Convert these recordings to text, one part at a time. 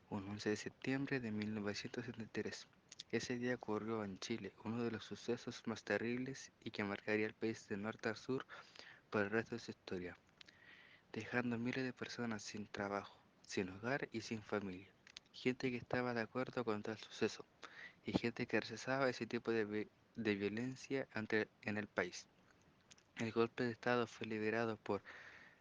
un 11 de septiembre de 1973. Ese día ocurrió en Chile uno de los sucesos más terribles y que marcaría el país de norte a sur por el resto de su historia, dejando miles de personas sin trabajo, sin hogar y sin familia. Gente que estaba de acuerdo con tal suceso y gente que rechazaba ese tipo de violencia en el país. El golpe de Estado fue liderado por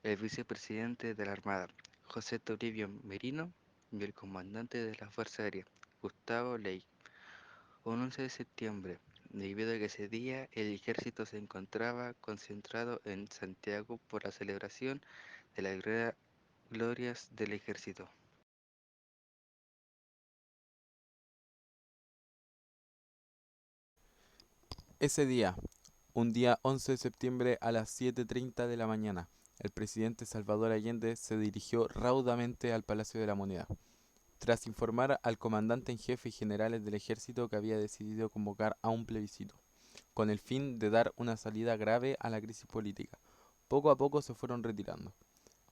el vicepresidente de la Armada, José Toribio Merino, y el comandante de la Fuerza Aérea, Gustavo Ley. Un 11 de septiembre, debido a que ese día el ejército se encontraba concentrado en Santiago por la celebración de las glorias del ejército. Ese día, un día 11 de septiembre a las 7:30 de la mañana, el presidente Salvador Allende se dirigió raudamente al Palacio de la Moneda, tras informar al comandante en jefe y generales del ejército que había decidido convocar a un plebiscito, con el fin de dar una salida grave a la crisis política. Poco a poco se fueron retirando.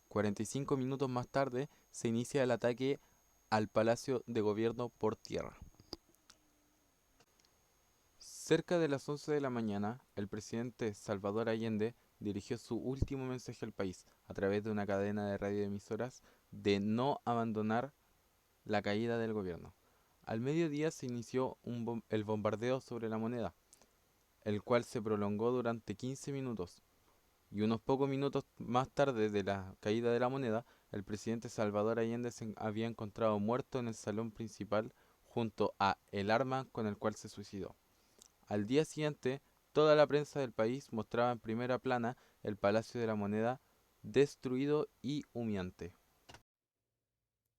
45 minutos más tarde se inicia el ataque al Palacio de Gobierno por tierra. Cerca de las 11 de la mañana, el presidente Salvador Allende dirigió su último mensaje al país a través de una cadena de radioemisoras de no abandonar la caída del gobierno. Al mediodía se inició el bombardeo sobre la moneda, el cual se prolongó durante 15 minutos, y unos pocos minutos más tarde de la caída de la moneda, el presidente Salvador Allende se había encontrado muerto en el salón principal junto a el arma con el cual se suicidó. Al día siguiente, toda la prensa del país mostraba en primera plana el Palacio de la Moneda destruido y humeante.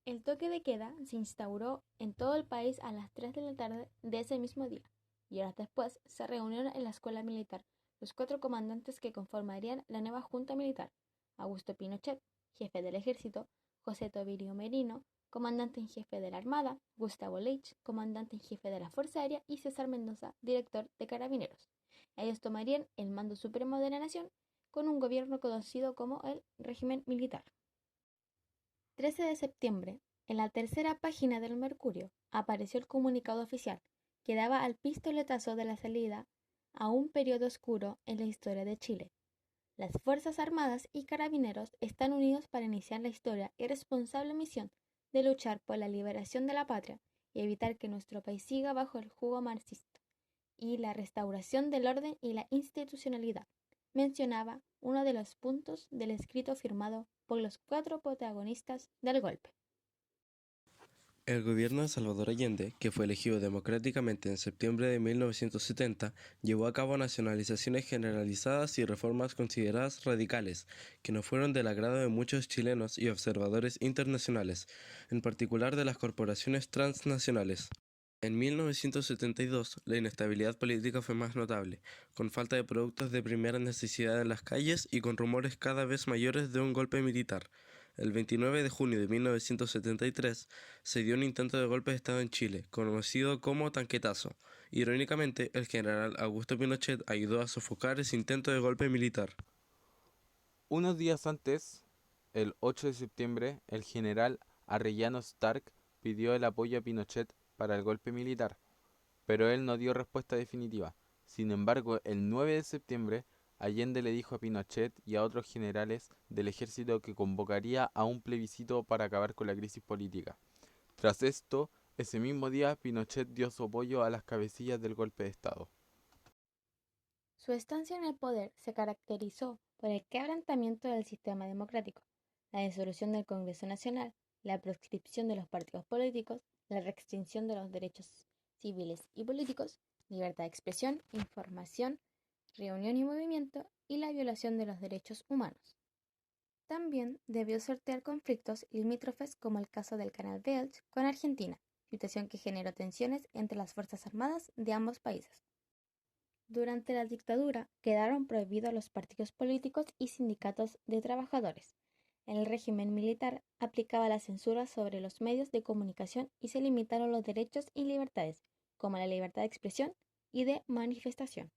El toque de queda se instauró en todo el país a las 3 de la tarde de ese mismo día, y horas después se reunieron en la escuela militar los cuatro comandantes que conformarían la nueva Junta Militar: Augusto Pinochet, jefe del ejército; José Tobilio Merino, comandante en jefe de la Armada; Gustavo Leitch, comandante en jefe de la Fuerza Aérea; y César Mendoza, director de Carabineros. Ellos tomarían el mando supremo de la nación con un gobierno conocido como el régimen militar. 13 de septiembre, en la tercera página del Mercurio, apareció el comunicado oficial que daba al pistoletazo de la salida a un periodo oscuro en la historia de Chile. Las Fuerzas Armadas y Carabineros están unidos para iniciar la historia y responsable misión de luchar por la liberación de la patria y evitar que nuestro país siga bajo el jugo marxista y la restauración del orden y la institucionalidad, mencionaba uno de los puntos del escrito firmado por los cuatro protagonistas del golpe. El gobierno de Salvador Allende, que fue elegido democráticamente en septiembre de 1970, llevó a cabo nacionalizaciones generalizadas y reformas consideradas radicales, que no fueron del agrado de muchos chilenos y observadores internacionales, en particular de las corporaciones transnacionales. En 1972, la inestabilidad política fue más notable, con falta de productos de primera necesidad en las calles y con rumores cada vez mayores de un golpe militar. El 29 de junio de 1973 se dio un intento de golpe de Estado en Chile, conocido como Tanquetazo. Irónicamente, el general Augusto Pinochet ayudó a sofocar ese intento de golpe militar. Unos días antes, el 8 de septiembre, el general Arrellano Stark pidió el apoyo a Pinochet para el golpe militar, pero él no dio respuesta definitiva. Sin embargo, el 9 de septiembre, Allende le dijo a Pinochet y a otros generales del ejército que convocaría a un plebiscito para acabar con la crisis política. Tras esto, ese mismo día, Pinochet dio su apoyo a las cabecillas del golpe de Estado. Su estancia en el poder se caracterizó por el quebrantamiento del sistema democrático, la disolución del Congreso Nacional, la proscripción de los partidos políticos, la restricción de los derechos civiles y políticos, libertad de expresión, información, reunión y movimiento, y la violación de los derechos humanos. También debió sortear conflictos limítrofes como el caso del Canal Belge con Argentina, situación que generó tensiones entre las Fuerzas Armadas de ambos países. Durante la dictadura quedaron prohibidos los partidos políticos y sindicatos de trabajadores. El régimen militar aplicaba la censura sobre los medios de comunicación y se limitaron los derechos y libertades, como la libertad de expresión y de manifestación.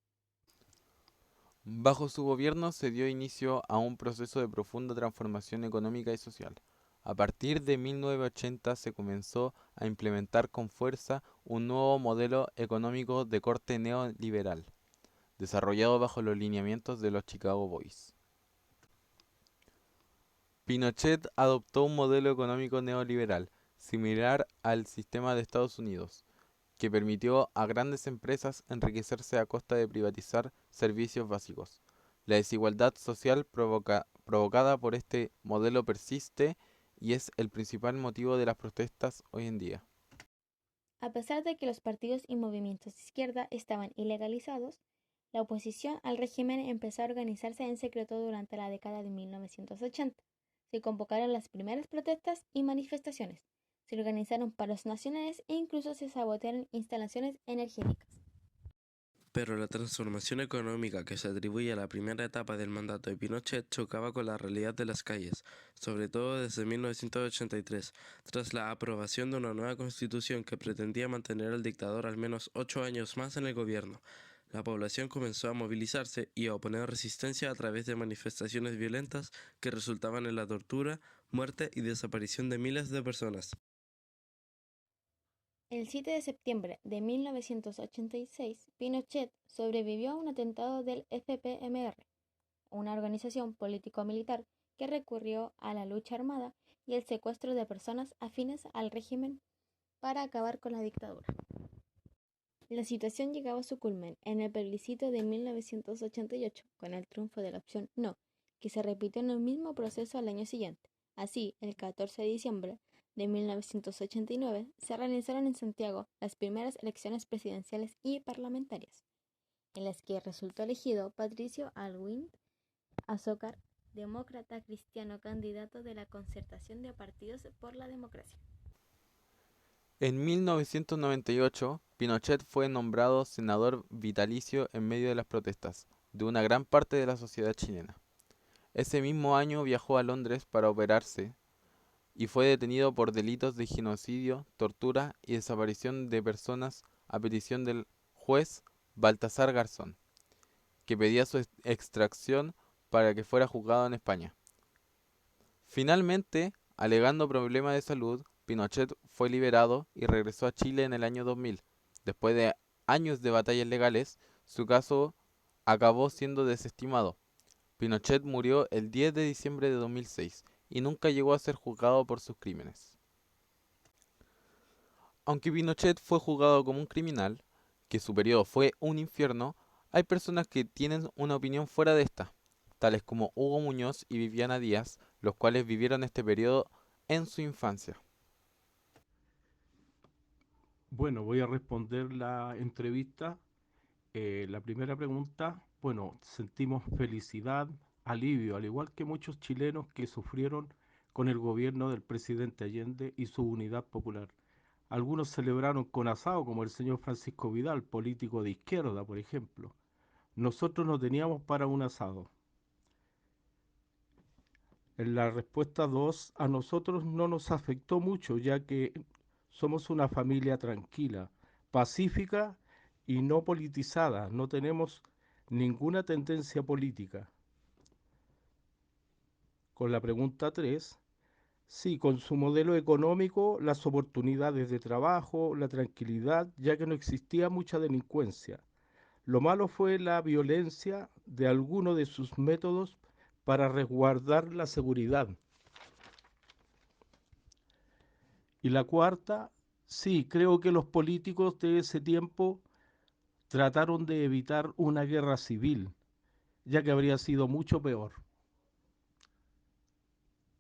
Bajo su gobierno se dio inicio a un proceso de profunda transformación económica y social. A partir de 1980 se comenzó a implementar con fuerza un nuevo modelo económico de corte neoliberal, desarrollado bajo los lineamientos de los Chicago Boys. Pinochet adoptó un modelo económico neoliberal, similar al sistema de Estados Unidos, que permitió a grandes empresas enriquecerse a costa de privatizar servicios básicos. La desigualdad social provocada por este modelo persiste y es el principal motivo de las protestas hoy en día. A pesar de que los partidos y movimientos de izquierda estaban ilegalizados, la oposición al régimen empezó a organizarse en secreto durante la década de 1980. Se convocaron las primeras protestas y manifestaciones, se organizaron paros nacionales e incluso se sabotearon instalaciones energéticas. Pero la transformación económica que se atribuye a la primera etapa del mandato de Pinochet chocaba con la realidad de las calles, sobre todo desde 1983, tras la aprobación de una nueva constitución que pretendía mantener al dictador al menos 8 años más en el gobierno. La población comenzó a movilizarse y a oponer resistencia a través de manifestaciones violentas que resultaban en la tortura, muerte y desaparición de miles de personas. El 7 de septiembre de 1986, Pinochet sobrevivió a un atentado del FPMR, una organización político-militar que recurrió a la lucha armada y el secuestro de personas afines al régimen para acabar con la dictadura. La situación llegaba a su culmen en el plebiscito de 1988, con el triunfo de la opción no, que se repitió en el mismo proceso al año siguiente. Así, el 14 de diciembre de 1989 se realizaron en Santiago las primeras elecciones presidenciales y parlamentarias, en las que resultó elegido Patricio Aylwin Azócar, demócrata cristiano candidato de la Concertación de Partidos por la Democracia. En 1998, Pinochet fue nombrado senador vitalicio en medio de las protestas de una gran parte de la sociedad chilena. Ese mismo año viajó a Londres para operarse y fue detenido por delitos de genocidio, tortura y desaparición de personas a petición del juez Baltasar Garzón, que pedía su extracción para que fuera juzgado en España. Finalmente, alegando problemas de salud, Pinochet fue liberado y regresó a Chile en el año 2000. Después de años de batallas legales, su caso acabó siendo desestimado. Pinochet murió el 10 de diciembre de 2006 y nunca llegó a ser juzgado por sus crímenes. Aunque Pinochet fue juzgado como un criminal, que su periodo fue un infierno, hay personas que tienen una opinión fuera de esta, tales como Hugo Muñoz y Viviana Díaz, los cuales vivieron este periodo en su infancia. Bueno, voy a responder la entrevista. La primera pregunta, bueno, sentimos felicidad, alivio, al igual que muchos chilenos que sufrieron con el gobierno del presidente Allende y su unidad popular. Algunos celebraron con asado, como el señor Francisco Vidal, político de izquierda, por ejemplo. Nosotros no teníamos para un asado. En la respuesta 2, a nosotros no nos afectó mucho, ya que somos una familia tranquila, pacífica y no politizada. No tenemos ninguna tendencia política. Con la pregunta 3, sí, con su modelo económico, las oportunidades de trabajo, la tranquilidad, ya que no existía mucha delincuencia. Lo malo fue la violencia de alguno de sus métodos para resguardar la seguridad. Y la cuarta, sí, creo que los políticos de ese tiempo trataron de evitar una guerra civil, ya que habría sido mucho peor.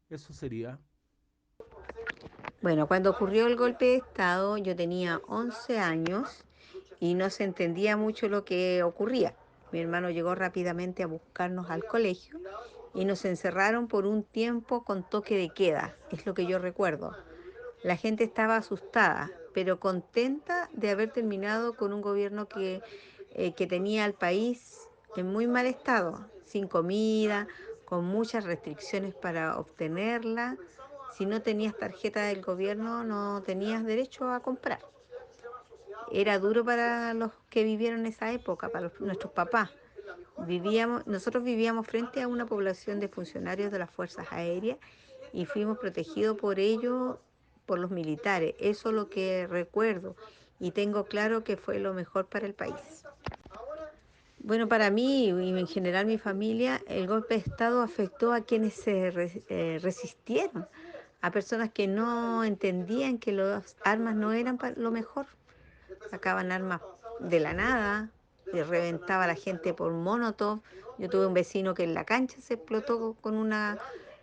Eso sería. Bueno, cuando ocurrió el golpe de Estado, yo tenía 11 años y no se entendía mucho lo que ocurría. Mi hermano llegó rápidamente a buscarnos al colegio y nos encerraron por un tiempo con toque de queda, es lo que yo recuerdo. La gente estaba asustada, pero contenta de haber terminado con un gobierno que tenía al país en muy mal estado, sin comida, con muchas restricciones para obtenerla. Si no tenías tarjeta del gobierno, no tenías derecho a comprar. Era duro para los que vivieron esa época, para nuestros papás. Nosotros vivíamos frente a una población de funcionarios de las Fuerzas Aéreas y fuimos protegidos por ellos, por los militares. Eso es lo que recuerdo y tengo claro que fue lo mejor para el país. Bueno, para mí y en general mi familia, el golpe de Estado afectó a quienes se resistieron, a personas que no entendían que las armas no eran lo mejor. Sacaban armas de la nada, y reventaba a la gente por Molotov. Yo tuve un vecino que en la cancha se explotó con una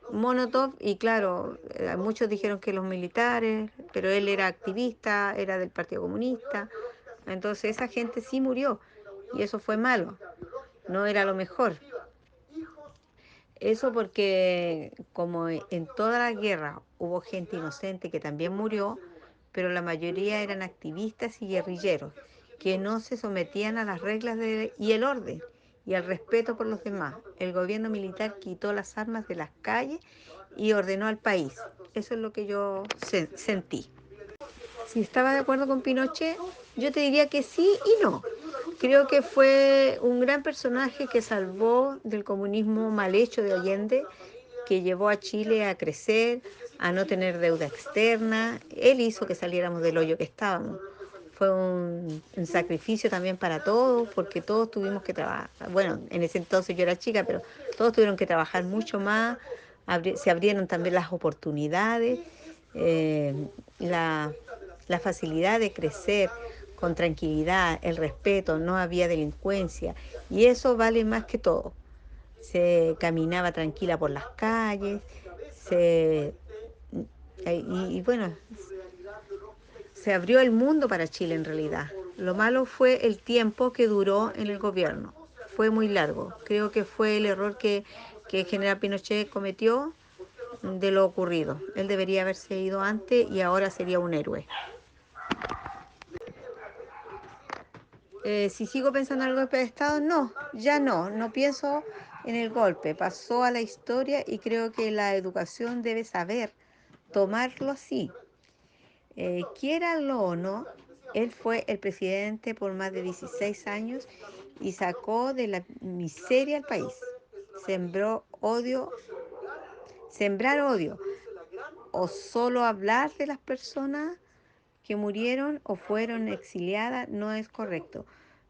Molotov y claro, muchos dijeron que los militares, pero él era activista, era del Partido Comunista. Entonces esa gente sí murió y eso fue malo, no era lo mejor. Eso porque como en toda la guerra hubo gente inocente que también murió, pero la mayoría eran activistas y guerrilleros que no se sometían a las reglas y el orden y al respeto por los demás. El gobierno militar quitó las armas de las calles y ordenó al país. Eso es lo que yo sentí. Si estaba de acuerdo con Pinochet, yo te diría que sí y no. Creo que fue un gran personaje que salvó del comunismo mal hecho de Allende, que llevó a Chile a crecer, a no tener deuda externa. Él hizo que saliéramos del hoyo que estábamos. Fue un sacrificio también para todos, porque todos tuvimos que trabajar. Bueno, en ese entonces yo era chica, pero todos tuvieron que trabajar mucho más. Se abrieron también las oportunidades, eh, la, la facilidad de crecer con tranquilidad, el respeto, no había delincuencia. Y eso vale más que todo. Se caminaba tranquila por las calles, se, y bueno, se abrió el mundo para Chile en realidad. Lo malo fue el tiempo que duró en el gobierno. Fue muy largo. Creo que fue el error que el general Pinochet cometió de lo ocurrido. Él debería haberse ido antes y ahora sería un héroe. Si sigo pensando en el golpe de Estado, no, ya no, no pienso en el golpe. Pasó a la historia y creo que la educación debe saber tomarlo así. Quiéralo o no, él fue el presidente por más de 16 años y sacó de la miseria al país. Sembró odio, sembrar odio o solo hablar de las personas que murieron o fueron exiliadas no es correcto,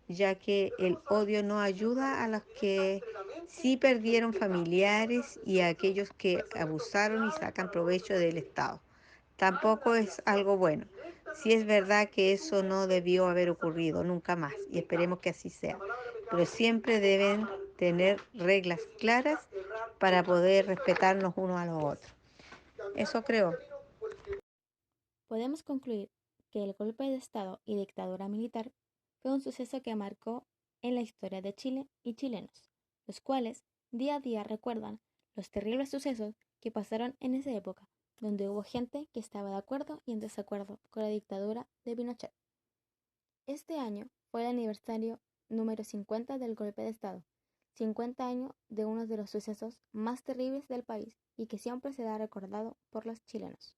ya que el odio no ayuda a los que sí perdieron familiares y a aquellos que abusaron y sacan provecho del Estado. Tampoco es algo bueno. Sí es verdad que eso no debió haber ocurrido nunca más y esperemos que así sea, pero siempre deben tener reglas claras para poder respetarnos unos a los otros. Eso creo. Podemos concluir que el golpe de Estado y dictadura militar fue un suceso que marcó en la historia de Chile y chilenos, los cuales día a día recuerdan los terribles sucesos que pasaron en esa época, donde hubo gente que estaba de acuerdo y en desacuerdo con la dictadura de Pinochet. Este año fue el aniversario número 50 del golpe de Estado, 50 años de uno de los sucesos más terribles del país y que siempre será recordado por los chilenos.